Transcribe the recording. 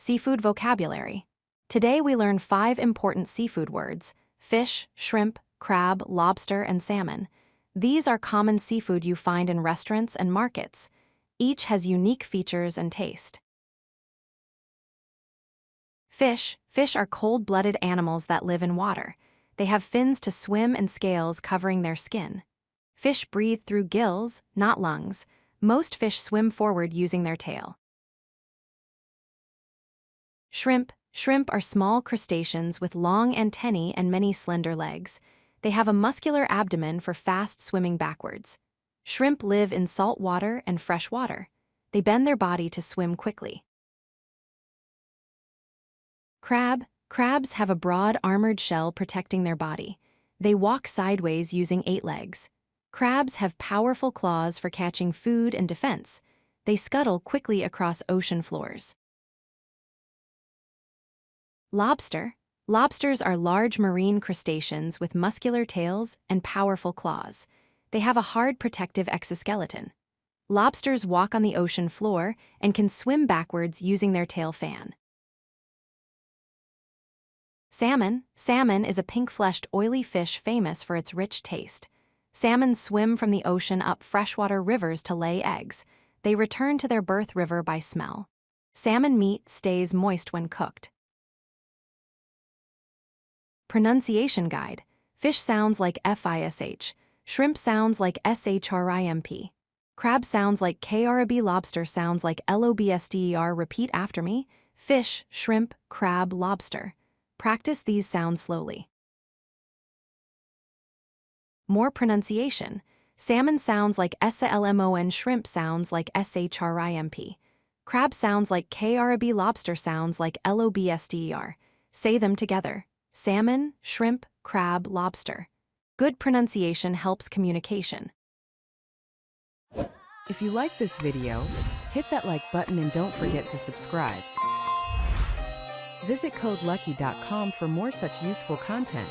Seafood vocabulary. Today we learn 5 important seafood words: fish, shrimp, crab, lobster, and salmon. These are common seafood you find in restaurants and markets. Each has unique features and taste. Fish. Fish are cold-blooded animals that live in water. They have fins to swim and scales covering their skin. Fish breathe through gills, not lungs. Most fish swim forward using their tail. Shrimp. Shrimp are small crustaceans with long antennae and many slender legs. They have a muscular abdomen for fast swimming backwards. Shrimp live in salt water and fresh water. They bend their body to swim quickly. Crab. Crabs have a broad armored shell protecting their body. They walk sideways using 8 legs. Crabs have powerful claws for catching food and defense. They scuttle quickly across ocean floors. Lobster. Lobsters are large marine crustaceans with muscular tails and powerful claws. They have a hard protective exoskeleton. Lobsters walk on the ocean floor and can swim backwards using their tail fan. Salmon. Salmon is a pink-fleshed, oily fish famous for its rich taste. Salmon swim from the ocean up freshwater rivers to lay eggs. They return to their birth river by smell. Salmon meat stays moist when cooked. Pronunciation guide. Fish sounds like fish. Shrimp sounds like shrimp. Crab sounds like krab. Lobster sounds like lobster. Repeat after me. Fish, shrimp, crab, lobster. Practice these sounds slowly. More pronunciation. Salmon sounds like salmon. Shrimp sounds like shrimp. Crab sounds like krab. Lobster sounds like lobster. Say them together. Salmon, shrimp, crab, lobster. Good pronunciation helps communication. If you like this video, hit that like button and don't forget to subscribe. Visit codelucky.com for more such useful content.